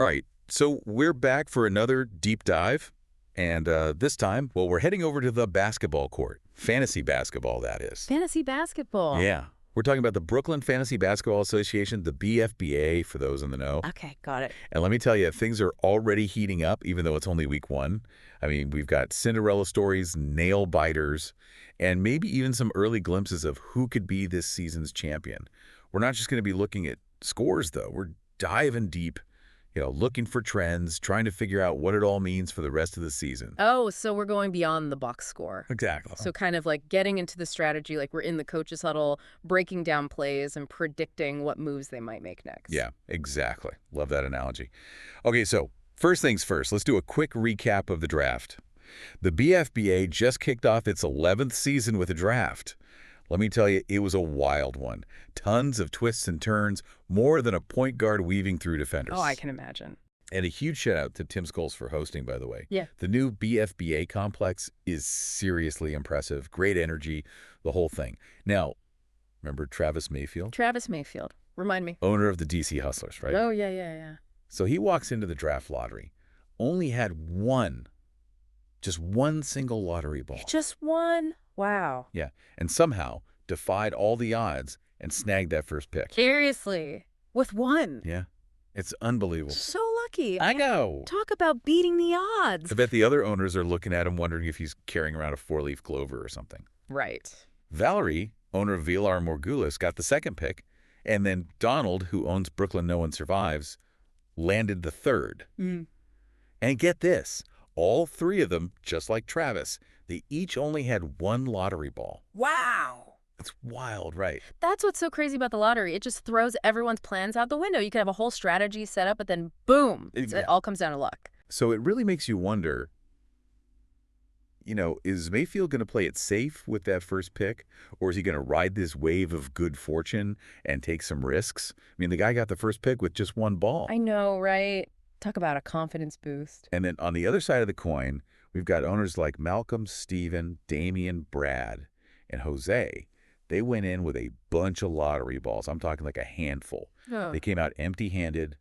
All right, so we're back for another deep dive. And this time, well, we're heading over to the basketball court. Fantasy basketball, that is. Fantasy basketball. Yeah. We're talking about the Brooklyn Fantasy Basketball Association, the BFBA, for those in the know. Okay, got it. And let me tell you, things are already heating up, even though it's only week 1. I mean, we've got Cinderella stories, nail biters, and maybe even some early glimpses of who could be this season's champion. We're not just going to be looking at scores, though. We're diving deep, looking for trends, trying to figure out what it all means for the rest of the season. Oh, so we're going beyond the box score. Exactly. So kind of like getting into the strategy, like we're in the coach's huddle, breaking down plays and predicting what moves they might make next. Yeah, exactly. Love that analogy. Okay, so first things first, let's do a quick recap of the draft. The BFBA just kicked off its 11th season with a draft. Let me tell you, it was a wild one. Tons of twists and turns, more than a point guard weaving through defenders. Oh, I can imagine. And a huge shout out to Tim Scholes for hosting, by the way. Yeah. The new BFBA complex is seriously impressive. Great energy, the whole thing. Now, remember Travis Mayfield? Travis Mayfield. Remind me. Owner of the DC Hustlers, right? Oh, yeah. So he walks into the draft lottery, only had just one single lottery ball. Just one? Wow. Yeah, and somehow defied all the odds and snagged that first pick. Seriously? With one? Yeah, it's unbelievable. So lucky. I know. Talk about beating the odds. I bet the other owners are looking at him wondering if he's carrying around a 4-leaf clover or something. Right. Valerie, owner of Vilar Morgulis, got the second pick, and then Donald, who owns Brooklyn No One Survives, landed the third. And get this, all 3 of them, just like Travis, they each only had one lottery ball. Wow. It's wild, right? That's what's so crazy about the lottery. It just throws everyone's plans out the window. You could have a whole strategy set up, but then boom, it all comes down to luck. So it really makes you wonder, is Mayfield going to play it safe with that first pick? Or is he going to ride this wave of good fortune and take some risks? I mean, the guy got the first pick with just one ball. I know, right? Talk about a confidence boost. And then on the other side of the coin, we've got owners like Malcolm, Steven, Damian, Brad, and Jose. They went in with a bunch of lottery balls. I'm talking like a handful. Oh. They came out empty-handed,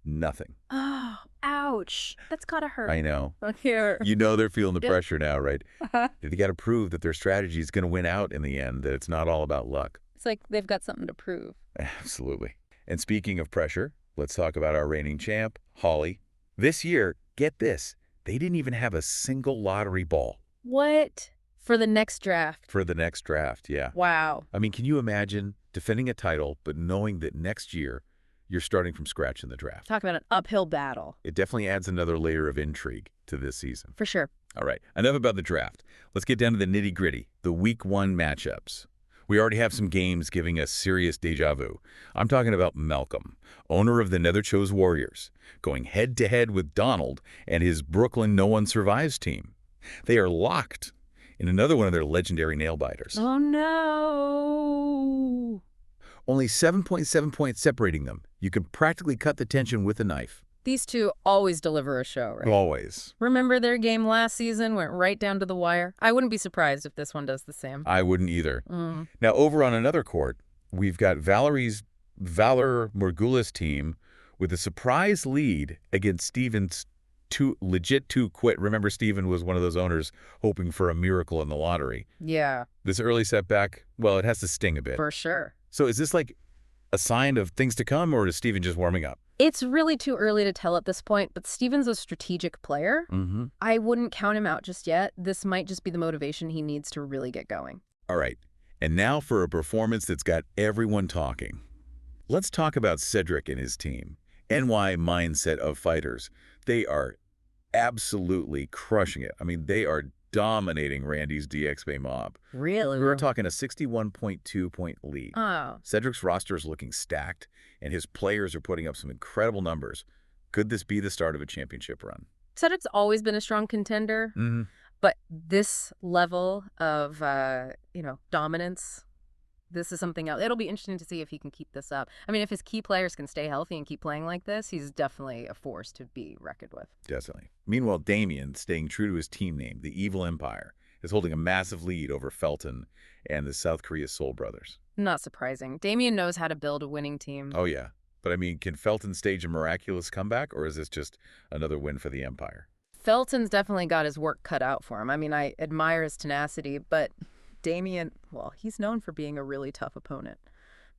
nothing. Oh, ouch. That's gotta hurt. I know. Here. They're feeling the pressure now, right? They got to prove that their strategy is going to win out in the end, that it's not all about luck. It's like they've got something to prove. Absolutely. And speaking of pressure, let's talk about our reigning champ, Holly. This year, get this, they didn't even have a single lottery ball. What? For the next draft? For the next draft, yeah. Wow. I mean, can you imagine defending a title, but knowing that next year you're starting from scratch in the draft? Talk about an uphill battle. It definitely adds another layer of intrigue to this season. For sure. All right, enough about the draft. Let's get down to the nitty-gritty, the Week 1 matchups. We already have some games giving us serious deja vu. I'm talking about Malcolm, owner of the Netherchose Warriors, going head-to-head with Donald and his Brooklyn No One Survives team. They are locked in another one of their legendary nail-biters. Oh, no. Only 7.7 points separating them. You can practically cut the tension with a knife. These two always deliver a show, right? Always. Remember their game last season went right down to the wire? I wouldn't be surprised if this one does the same. I wouldn't either. Now, over on another court, we've got Valer Morgulis' team with a surprise lead against Steven's legit two quit. Remember, Steven was one of those owners hoping for a miracle in the lottery. Yeah. This early setback, well, it has to sting a bit. For sure. So is this like a sign of things to come, or is Steven just warming up? It's really too early to tell at this point, but Steven's a strategic player. I wouldn't count him out just yet. This might just be the motivation he needs to really get going. All right. And now for a performance that's got everyone talking. Let's talk about Cedric and his team. NY mindset of fighters. They are absolutely crushing it. I mean, they are dominating Randy's DXB mob. Really? We're talking a 61.2 point lead. Oh. Cedric's roster is looking stacked, and his players are putting up some incredible numbers. Could this be the start of a championship run? Cedric's always been a strong contender, but this level of, dominance, this is something else. It'll be interesting to see if he can keep this up. I mean, if his key players can stay healthy and keep playing like this, he's definitely a force to be reckoned with. Definitely. Meanwhile, Damien, staying true to his team name, the Evil Empire, is holding a massive lead over Felton and the South Korea Soul Brothers. Not surprising. Damien knows how to build a winning team. Oh, yeah. But I mean, can Felton stage a miraculous comeback, or is this just another win for the Empire? Felton's definitely got his work cut out for him. I mean, I admire his tenacity, but Damian, well, he's known for being a really tough opponent.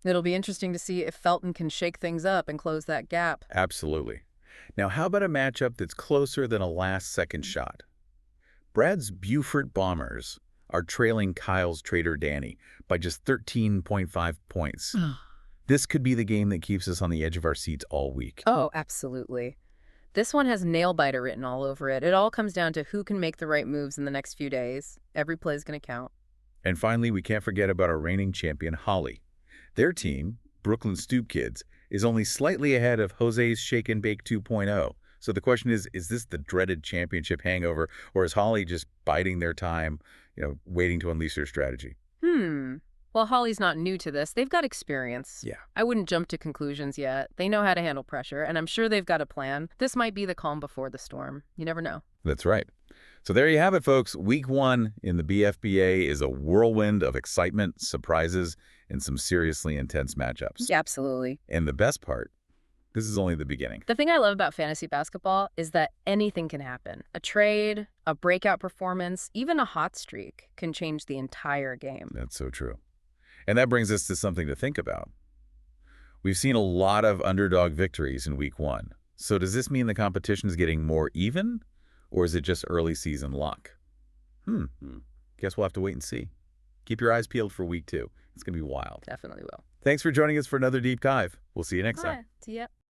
It'll be interesting to see if Felton can shake things up and close that gap. Absolutely. Now, how about a matchup that's closer than a last-second shot? Brad's Beaufort Bombers are trailing Kyle's Trader Danny by just 13.5 points. This could be the game that keeps us on the edge of our seats all week. Oh, absolutely. This one has nail-biter written all over it. It all comes down to who can make the right moves in the next few days. Every play is going to count. And finally, we can't forget about our reigning champion, Holly. Their team, Brooklyn Stoop Kids, is only slightly ahead of Jose's Shake and Bake 2.0. So the question is this the dreaded championship hangover, or is Holly just biding their time, waiting to unleash their strategy? Well, Holly's not new to this. They've got experience. Yeah. I wouldn't jump to conclusions yet. They know how to handle pressure, and I'm sure they've got a plan. This might be the calm before the storm. You never know. That's right. So there you have it, folks. Week 1 in the BFBA is a whirlwind of excitement, surprises, and some seriously intense matchups. Yeah, absolutely. And the best part, this is only the beginning. The thing I love about fantasy basketball is that anything can happen. A trade, a breakout performance, even a hot streak can change the entire game. That's so true. And that brings us to something to think about. We've seen a lot of underdog victories in Week 1. So does this mean the competition is getting more even, or is it just early season luck? Guess we'll have to wait and see. Keep your eyes peeled for Week 2. It's going to be wild. Definitely will. Thanks for joining us for another deep dive. We'll see you next time. See ya.